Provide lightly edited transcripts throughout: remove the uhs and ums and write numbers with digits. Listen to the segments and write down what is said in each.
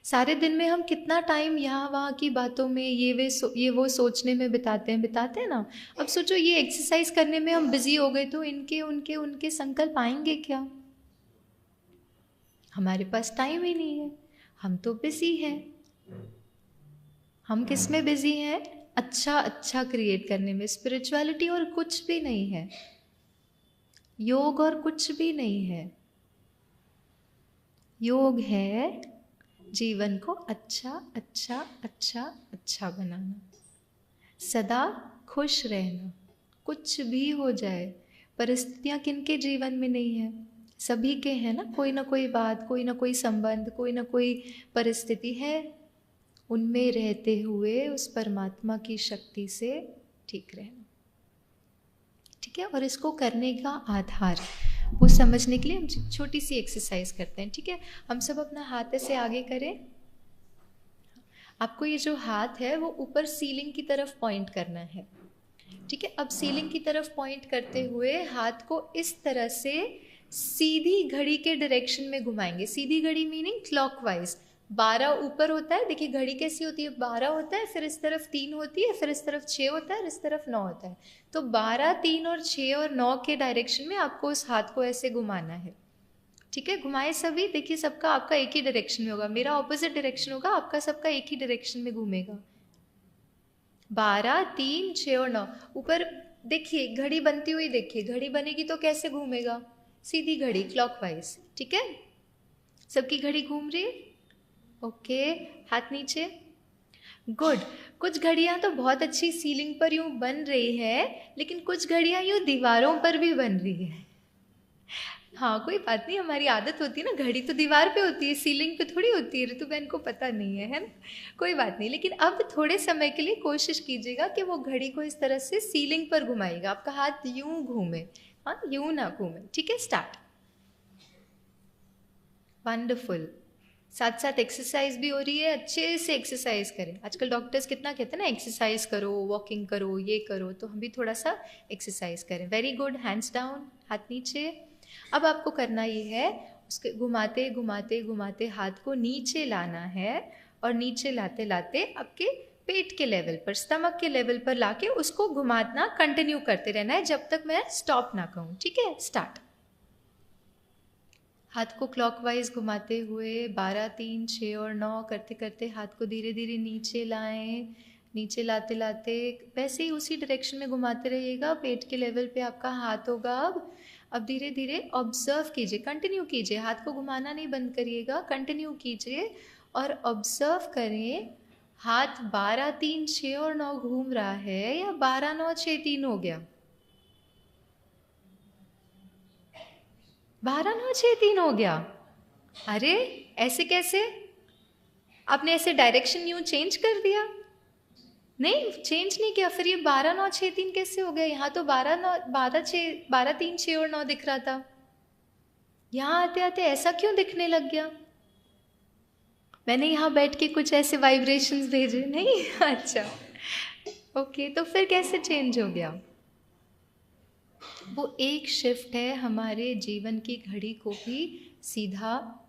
सारे दिन में हम कितना टाइम यहाँ वहाँ की बातों में ये वो सोचने में बिताते हैं ना। अब सोचो ये एक्सरसाइज करने में हम बिजी हो गए तो इनके उनके उनके संकल्प आएंगे क्या? हमारे पास टाइम ही नहीं है, हम तो बिजी हैं। हम किस में बिजी हैं? अच्छा अच्छा क्रिएट करने में। स्पिरिचुअलिटी और कुछ भी नहीं है, योग और कुछ भी नहीं है। योग है जीवन को अच्छा अच्छा अच्छा अच्छा बनाना, सदा खुश रहना। कुछ भी हो जाए, परिस्थितियां किनके जीवन में नहीं है? सभी के हैं ना कोई बात, कोई ना कोई संबंध, कोई ना कोई परिस्थिति है। उनमें रहते हुए उस परमात्मा की शक्ति से ठीक रहना, ठीक है। और इसको करने का आधार वो समझने के लिए हम छोटी सी एक्सरसाइज करते हैं, ठीक है। हम सब अपना हाथ ऐसे आगे करें। आपको ये जो हाथ है वो ऊपर सीलिंग की तरफ पॉइंट करना है, ठीक है। अब सीलिंग की तरफ पॉइंट करते हुए हाथ को इस तरह से सीधी घड़ी के डायरेक्शन में घुमाएंगे। सीधी घड़ी मीनिंग क्लॉकवाइज। 12 ऊपर होता है, देखिए घड़ी कैसी होती है, 12 होता है, फिर इस तरफ 3 होती है, फिर इस तरफ 6 होता है और इस तरफ 9 होता है। तो 12, 3 और 6 और 9 के डायरेक्शन में आपको उस हाथ को ऐसे घुमाना है, ठीक है। घुमाए सभी, देखिए सबका आपका एक ही डायरेक्शन में होगा, मेरा ऑपोजिट डायरेक्शन होगा, आपका सबका एक ही डायरेक्शन में घूमेगा। 12, 3, 6 और 9 ऊपर देखिए, घड़ी बनती हुई देखिए, घड़ी बनेगी तो कैसे घूमेगा? सीधी घड़ी क्लॉकवाइज, ठीक है। सबकी घड़ी घूम रही है, ओके। हाथ नीचे, गुड। कुछ घड़ियां तो बहुत अच्छी सीलिंग पर यूं बन रही है, लेकिन कुछ घड़ियां यूं दीवारों पर भी बन रही है। हाँ कोई बात नहीं, हमारी आदत होती है ना, घड़ी तो दीवार पे होती है, सीलिंग पे थोड़ी होती है। ऋतु बहन को पता नहीं है ना, कोई बात नहीं। लेकिन अब थोड़े समय के लिए कोशिश कीजिएगा कि वो घड़ी को इस तरह से सीलिंग पर घुमाइएगा, आपका हाथ यूं घूमे, हाँ यूं ना घूमे, ठीक है। स्टार्ट। वंडरफुल। साथ साथ एक्सरसाइज भी हो रही है, अच्छे से एक्सरसाइज करें। आजकल डॉक्टर्स कितना कहते हैं ना, एक्सरसाइज करो, वॉकिंग करो, ये करो, तो हम भी थोड़ा सा एक्सरसाइज करें। Very good. हैंड्स डाउन, हाथ नीचे। अब आपको करना ये है, उसके घुमाते घुमाते घुमाते हाथ को नीचे लाना है, और नीचे लाते लाते आपके पेट के लेवल पर, स्टमक के लेवल पर लाके उसको घुमाना कंटिन्यू करते रहना है जब तक मैं स्टॉप ना कहूँ, ठीक है। स्टार्ट। हाथ को क्लॉकवाइज घुमाते हुए 12, 3, 6 और 9 करते करते हाथ को धीरे धीरे नीचे लाएं। नीचे लाते लाते वैसे ही उसी डायरेक्शन में घुमाते रहिएगा, पेट के लेवल पे आपका हाथ होगा। अब धीरे धीरे ऑब्जर्व कीजिए, कंटिन्यू कीजिए, हाथ को घुमाना नहीं बंद करिएगा, कंटिन्यू कीजिए और ऑब्जर्व करें। हाथ 12, 3, 6 और 9 घूम रहा है या 12, 9, 6, 3 हो गया? 12, 9, 6, 3 हो गया। अरे ऐसे कैसे? आपने ऐसे डायरेक्शन यूं चेंज कर दिया? नहीं चेंज नहीं किया, फिर ये 12, 9, 6, 3 कैसे हो गया? यहाँ तो 12, 9, 12, 6, 12, 3, 6 और 9 दिख रहा था, यहाँ आते आते ऐसा क्यों दिखने लग गया? मैंने यहाँ बैठ के कुछ ऐसे वाइब्रेशंस भेजे नहीं? अच्छा ओके, तो फिर कैसे चेंज हो गया? वो एक शिफ्ट है, हमारे जीवन की घड़ी को भी सीधा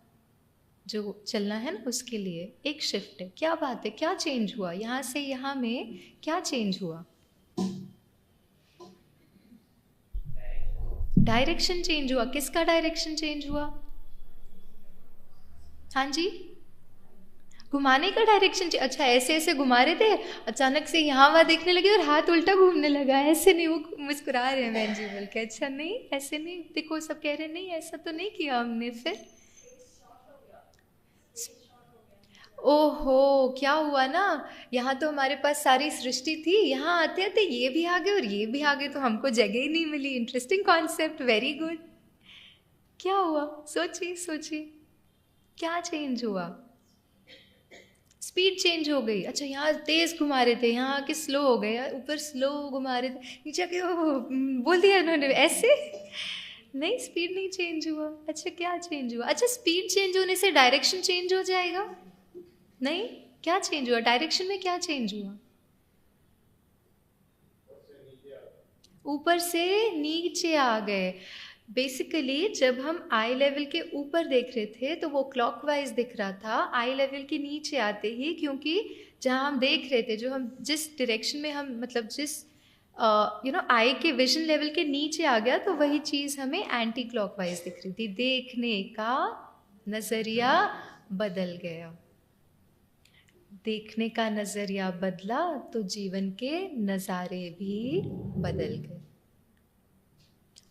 जो चलना है ना, उसके लिए एक शिफ्ट है। क्या बात है, क्या चेंज हुआ यहाँ से यहाँ में? क्या चेंज हुआ? डायरेक्शन चेंज हुआ। किसका डायरेक्शन चेंज हुआ? हाँ जी, घुमाने का डायरेक्शन। अच्छा ऐसे ऐसे घुमा रहे थे, अचानक से यहाँ वहाँ देखने लगे और हाथ उल्टा घूमने लगा, ऐसे नहीं? वो मुस्कुरा रहे हैं बहन जी बोल के। अच्छा नहीं ऐसे नहीं, देखो सब कह रहे नहीं ऐसा तो नहीं किया हमने। फिर ओहो, क्या हुआ ना, यहाँ तो हमारे पास सारी सृष्टि थी, यहाँ आते आते ये भी आ गए और ये भी आ गए, तो हमको जगह ही नहीं मिली। Interesting concept, very good. क्या हुआ? सोचिए सोचिए, क्या चेंज हुआ? स्पीड चेंज हो गई। अच्छा यहाँ तेज घुमा रहे थे, यहाँ आके स्लो हो गए, ऊपर स्लो घुमा रहे थे, नीचे आके बोल दिया उन्होंने ऐसे। नहीं स्पीड नहीं चेंज हुआ। अच्छा क्या चेंज हुआ? अच्छा स्पीड चेंज होने से डायरेक्शन चेंज हो जाएगा? नहीं, क्या चेंज हुआ डायरेक्शन में? क्या चेंज हुआ? ऊपर से नीचे आ गए। बेसिकली जब हम आई लेवल के ऊपर देख रहे थे तो वो क्लॉकवाइज दिख रहा था, आई लेवल के नीचे आते ही, क्योंकि जहाँ हम देख रहे थे, जो हम जिस डायरेक्शन में हम मतलब जिस आई के विजन लेवल के नीचे आ गया, तो वही चीज़ हमें एंटी क्लॉकवाइज दिख रही थी। देखने का नज़रिया बदल गया, देखने का नज़रिया बदला तो जीवन के नज़ारे भी बदल गए।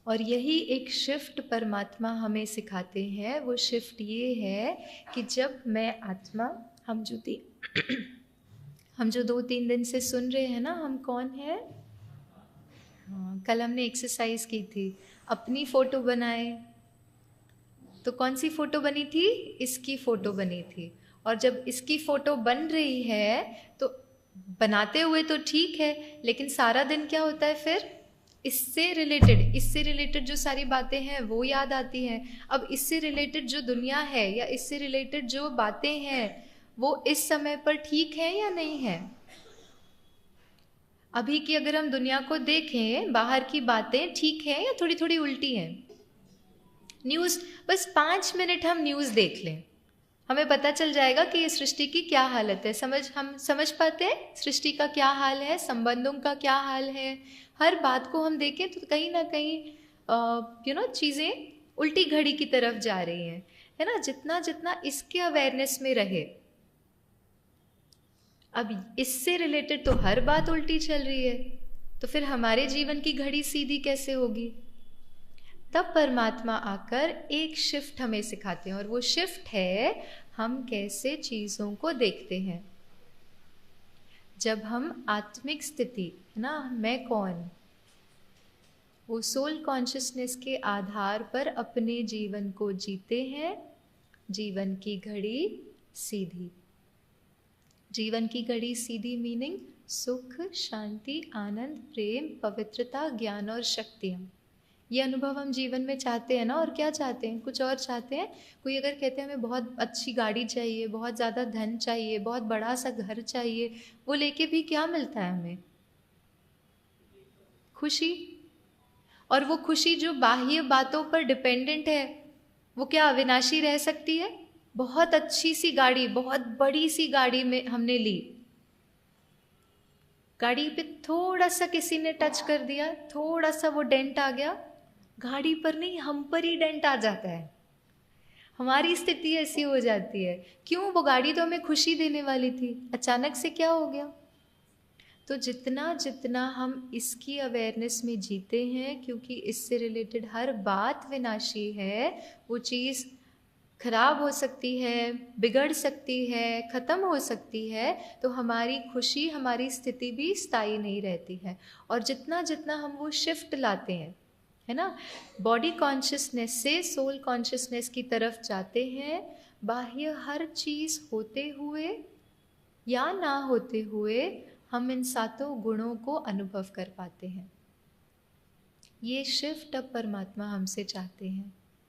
और यही एक शिफ्ट परमात्मा हमें सिखाते हैं। वो शिफ्ट ये है कि जब मैं आत्मा, हम जो 2-3 दिन से सुन रहे हैं ना, हम कौन है? हाँ, कल हमने एक्सरसाइज की थी, अपनी फ़ोटो बनाए। तो कौन सी फ़ोटो बनी थी? इसकी फ़ोटो बनी थी। और जब इसकी फ़ोटो बन रही है तो बनाते हुए तो ठीक है, लेकिन सारा दिन क्या होता है फिर? इससे रिलेटेड जो सारी बातें हैं वो याद आती हैं। अब इससे रिलेटेड जो दुनिया है या इससे रिलेटेड जो बातें हैं वो इस समय पर ठीक है या नहीं है? अभी की अगर हम दुनिया को देखें, बाहर की बातें ठीक है या थोड़ी थोड़ी उल्टी हैं? न्यूज़, बस 5 मिनट हम न्यूज़ देख लें, हमें पता चल जाएगा कि ये सृष्टि की क्या हालत है। हम समझ पाते हैं सृष्टि का क्या हाल है, संबंधों का क्या हाल है। हर बात को हम देखें तो कहीं ना कहीं चीज़ें उल्टी घड़ी की तरफ जा रही हैं, है ना। जितना जितना इसके अवेयरनेस में रहे, अब इससे रिलेटेड तो हर बात उल्टी चल रही है, तो फिर हमारे जीवन की घड़ी सीधी कैसे होगी? तब परमात्मा आकर एक शिफ्ट हमें सिखाते हैं, और वो शिफ्ट है हम कैसे चीज़ों को देखते हैं। जब हम आत्मिक स्थिति, है ना, मैं कौन, वो सोल कॉन्शियसनेस के आधार पर अपने जीवन को जीते हैं, जीवन की घड़ी सीधी। जीवन की घड़ी सीधी मीनिंग सुख, शांति, आनंद, प्रेम, पवित्रता, ज्ञान और शक्तियाँ। ये अनुभव हम जीवन में चाहते हैं ना। और क्या चाहते हैं? कुछ और चाहते हैं। कोई अगर कहते हैं हमें बहुत अच्छी गाड़ी चाहिए, बहुत ज़्यादा धन चाहिए, बहुत बड़ा सा घर चाहिए, वो लेके भी क्या मिलता है हमें? खुशी। और वो खुशी जो बाह्य बातों पर डिपेंडेंट है, वो क्या अविनाशी रह सकती है? बहुत अच्छी सी गाड़ी, बहुत बड़ी सी गाड़ी में हमने ली, गाड़ी पे थोड़ा सा किसी ने टच कर दिया, थोड़ा सा वो डेंट आ गया, गाड़ी पर नहीं हम पर ही डेंट आ जाता है। हमारी स्थिति ऐसी हो जाती है। क्यों? वो गाड़ी तो हमें खुशी देने वाली थी, अचानक से क्या हो गया? तो जितना जितना हम इसकी अवेयरनेस में जीते हैं, क्योंकि इससे रिलेटेड हर बात विनाशी है, वो चीज़ खराब हो सकती है, बिगड़ सकती है, ख़त्म हो सकती है, तो हमारी खुशी, हमारी स्थिति भी स्थायी नहीं रहती है। और जितना जितना हम वो शिफ्ट लाते हैं, है ना, बॉडी कॉन्शियसनेस से सोल कॉन्शियसनेस की तरफ जाते हैं, बाह्य हर चीज़ होते हुए या ना होते हुए हम इन 7 गुणों को अनुभव कर पाते हैं। ये शिफ्ट अब परमात्मा हमसे चाहते हैं।